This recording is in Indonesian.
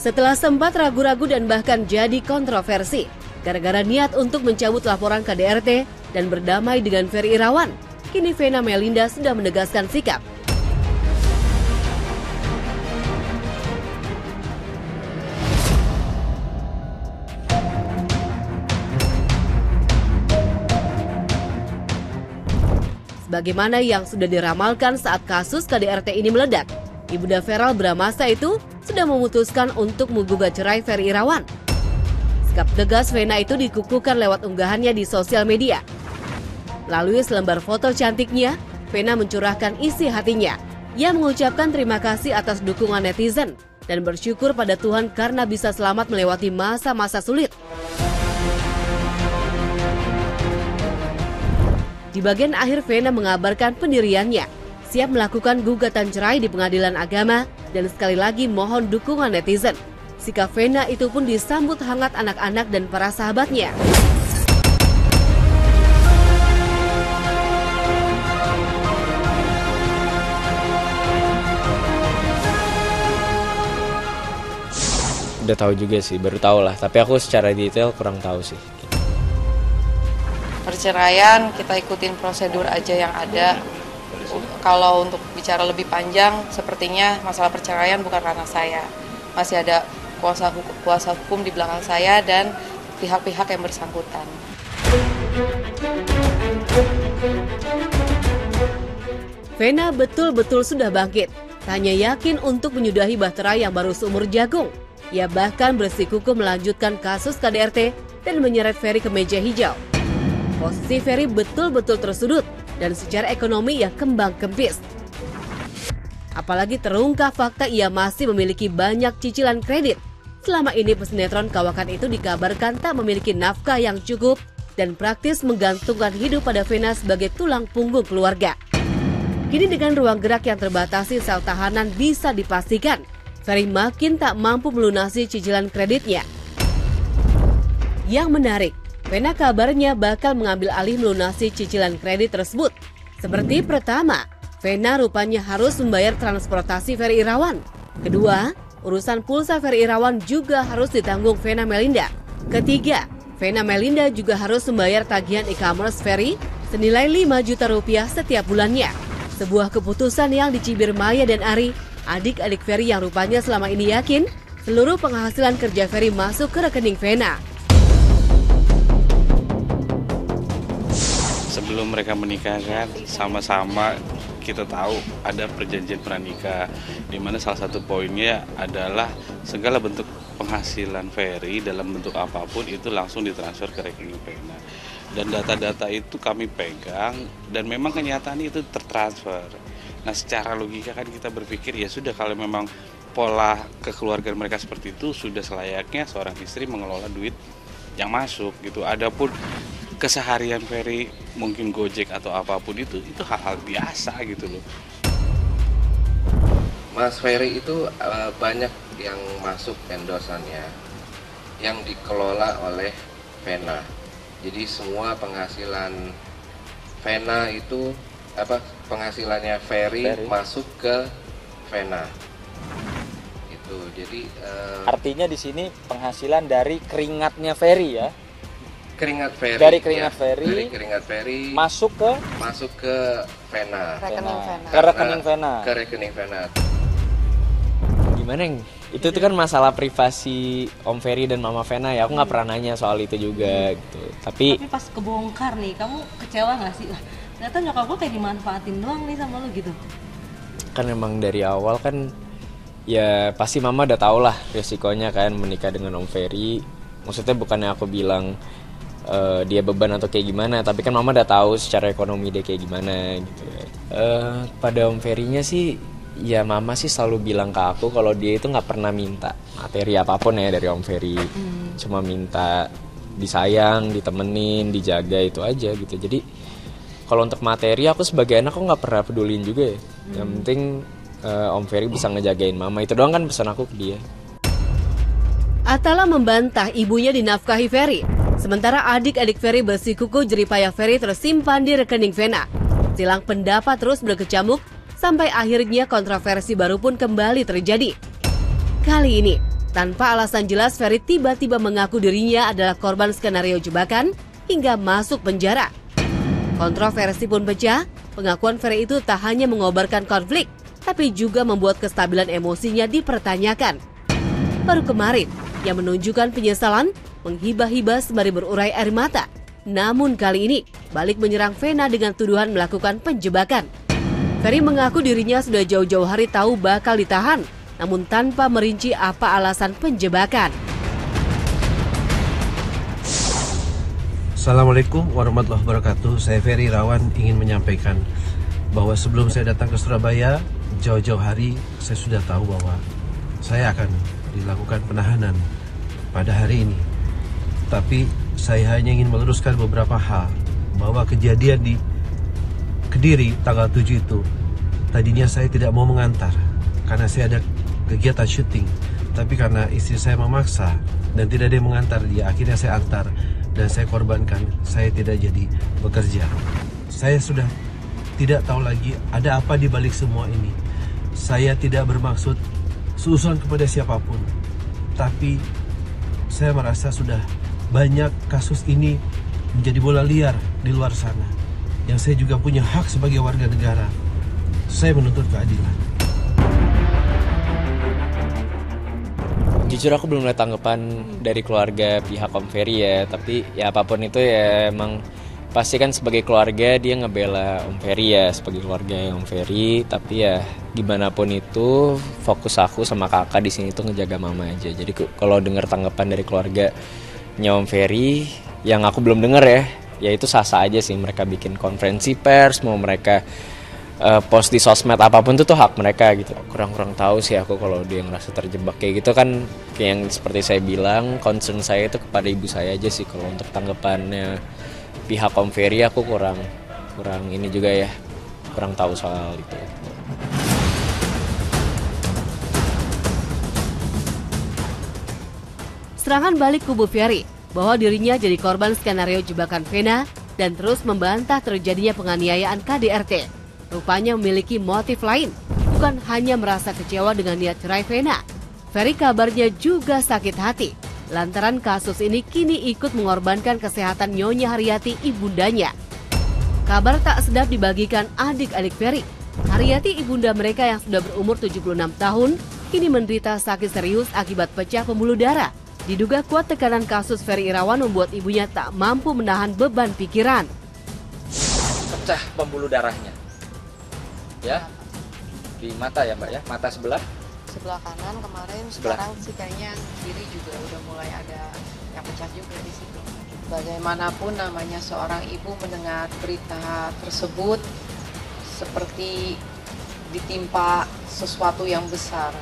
Setelah sempat ragu-ragu dan bahkan jadi kontroversi, gara-gara niat untuk mencabut laporan KDRT dan berdamai dengan Ferry Irawan, kini Vena Melinda sudah menegaskan sikap. Sebagaimana yang sudah diramalkan saat kasus KDRT ini meledak, Ibunda Feral Bramasta itu sudah memutuskan untuk menggugat cerai Ferry Irawan. Sikap tegas Vena itu dikukuhkan lewat unggahannya di sosial media. Melalui selembar foto cantiknya, Vena mencurahkan isi hatinya. Ia mengucapkan terima kasih atas dukungan netizen dan bersyukur pada Tuhan karena bisa selamat melewati masa-masa sulit. Di bagian akhir Vena mengabarkan pendiriannya, siap melakukan gugatan cerai di pengadilan agama dan sekali lagi mohon dukungan netizen. Sikap Vena itu pun disambut hangat anak-anak dan para sahabatnya. Udah tahu juga sih, baru tahu lah. Tapi aku secara detail kurang tahu sih. Perceraian kita ikutin prosedur aja yang ada. Kalau untuk bicara lebih panjang, sepertinya masalah perceraian bukan ranah saya. Masih ada kuasa hukum di belakang saya dan pihak-pihak yang bersangkutan. Vena betul-betul sudah bangkit. Hanya yakin untuk menyudahi bahtera yang baru seumur jagung. Ia bahkan bersikukuh melanjutkan kasus KDRT dan menyeret Ferry ke meja hijau. Posisi Ferry betul-betul tersudut dan secara ekonomi ia kembang kempis. Apalagi terungkap fakta ia masih memiliki banyak cicilan kredit. Selama ini pesinetron kawakan itu dikabarkan tak memiliki nafkah yang cukup dan praktis menggantungkan hidup pada Vena sebagai tulang punggung keluarga. Kini dengan ruang gerak yang terbatasi sel tahanan bisa dipastikan Ferry makin tak mampu melunasi cicilan kreditnya. Yang menarik, Vena kabarnya bakal mengambil alih melunasi cicilan kredit tersebut. Seperti pertama, Vena rupanya harus membayar transportasi Ferry Irawan. Kedua, urusan pulsa Ferry Irawan juga harus ditanggung Vena Melinda. Ketiga, Vena Melinda juga harus membayar tagihan e-commerce Ferry senilai 5 juta rupiah setiap bulannya. Sebuah keputusan yang dicibir Maya dan Ari, adik-adik Ferry yang rupanya selama ini yakin seluruh penghasilan kerja Ferry masuk ke rekening Vena. Sebelum mereka menikah kan sama-sama kita tahu ada perjanjian pranikah di mana salah satu poinnya adalah segala bentuk penghasilan Ferry dalam bentuk apapun itu langsung ditransfer ke rekening Vena. Dan data-data itu kami pegang dan memang kenyataannya itu tertransfer. Nah secara logika kan kita berpikir ya sudah kalau memang pola kekeluargaan mereka seperti itu sudah selayaknya seorang istri mengelola duit yang masuk gitu. Adapun keseharian Ferry mungkin Gojek atau apapun itu hal-hal biasa gitu loh. Mas Ferry itu banyak yang masuk endorsannya yang dikelola oleh Vena. Jadi semua penghasilan Vena itu penghasilannya Ferry masuk ke Vena. Itu jadi artinya di sini penghasilan dari keringatnya Ferry ya. Keringat Ferry. Dari keringat Ferry. Dari keringat Ferry masuk ke Vena. Rekening Vena. Ke rekening Vena. Ke rekening Vena. Gimana yang itu tuh kan masalah privasi Om Ferry dan Mama Vena ya. Aku nggak pernah nanya soal itu juga gitu. Tapi pas kebongkar nih, kamu kecewa nggak sih? Ternyata nyokap gue kayak dimanfaatin doang nih sama lo gitu. kan emang dari awal kan ya pasti Mama udah tau lah resikonya kan menikah dengan Om Ferry. Maksudnya bukannya aku bilang dia beban atau kayak gimana, tapi kan Mama udah tahu secara ekonomi dia kayak gimana gitu. Pada Om Ferry-nya sih ya Mama sih selalu bilang ke aku kalau dia itu nggak pernah minta materi apapun ya dari Om Ferry. Cuma minta disayang, ditemenin, dijaga, itu aja gitu. Jadi kalau untuk materi aku sebagai anak aku nggak pernah pedulin juga ya. Yang penting Om Ferry bisa ngejagain Mama, itu doang kan pesan aku ke dia. Atala membantah ibunya dinafkahi Ferry. Sementara adik-adik Ferry bersikukuh jeripaya Ferry tersimpan di rekening Vena. Silang pendapat terus berkecamuk sampai akhirnya kontroversi baru pun kembali terjadi. Kali ini, Tanpa alasan jelas, Ferry tiba-tiba mengaku dirinya adalah korban skenario jebakan hingga masuk penjara. Kontroversi pun pecah. Pengakuan Ferry itu tak hanya mengobarkan konflik, tapi juga membuat kestabilan emosinya dipertanyakan. Baru kemarin, ia menunjukkan penyesalan, menghibah-hibah sembari berurai air mata. Namun kali ini, balik menyerang Vena dengan tuduhan melakukan penjebakan. Ferry mengaku dirinya sudah jauh-jauh hari tahu bakal ditahan, namun tanpa merinci apa alasan penjebakan. Assalamualaikum warahmatullahi wabarakatuh. Saya Ferry Irawan ingin menyampaikan bahwa sebelum saya datang ke Surabaya, jauh-jauh hari saya sudah tahu bahwa saya akan dilakukan penahanan pada hari ini. Tapi saya hanya ingin meluruskan beberapa hal, bahwa kejadian di Kediri tanggal 7 itu tadinya saya tidak mau mengantar karena saya ada kegiatan syuting, tapi karena istri saya memaksa dan tidak ada yang mengantar dia, akhirnya saya antar dan saya korbankan saya tidak jadi bekerja. Saya sudah tidak tahu lagi ada apa di balik semua ini. Saya tidak bermaksud suudzon kepada siapapun, tapi saya merasa sudah banyak kasus ini menjadi bola liar di luar sana, yang saya juga punya hak sebagai warga negara. Saya menuntut keadilan. Jujur aku belum lihat tanggapan dari keluarga pihak Om Ferry ya, tapi ya apapun itu ya emang pasti kan sebagai keluarga dia ngebela Om Ferry ya, sebagai keluarga Om Ferry. Tapi ya gimana pun itu fokus aku sama kakak di sini tuh ngejaga mama aja. Jadi kalau dengar tanggapan dari keluarganya Om Ferry yang aku belum dengar ya itu sah-sah aja sih. Mereka bikin konferensi pers, mau mereka post di sosmed apapun itu tuh hak mereka gitu. Kurang tahu sih aku kalau dia ngerasa terjebak kayak gitu kan, kayak yang seperti saya bilang, concern saya itu kepada ibu saya aja sih. Kalau untuk tanggapannya pihak Om Ferry aku kurang ini juga ya, kurang tahu soal itu. Serangan balik kubu Ferry bahwa dirinya jadi korban skenario jebakan Vena dan terus membantah terjadinya penganiayaan KDRT. Rupanya memiliki motif lain, bukan hanya merasa kecewa dengan niat cerai Vena. Ferry kabarnya juga sakit hati lantaran kasus ini kini ikut mengorbankan kesehatan Nyonya Haryati ibundanya. Kabar tak sedap dibagikan adik-adik Ferry. Haryati ibunda mereka yang sudah berumur 76 tahun kini menderita sakit serius akibat pecah pembuluh darah. Diduga kuat tekanan kasus Ferry Irawan membuat ibunya tak mampu menahan beban pikiran. Pecah pembuluh darahnya. Ya, di mata ya Mbak ya, mata sebelah kanan kemarin, sekarang sih kayaknya kiri juga udah mulai ada yang pecah juga di situ. Bagaimanapun namanya seorang ibu mendengar berita tersebut seperti ditimpa sesuatu yang besar.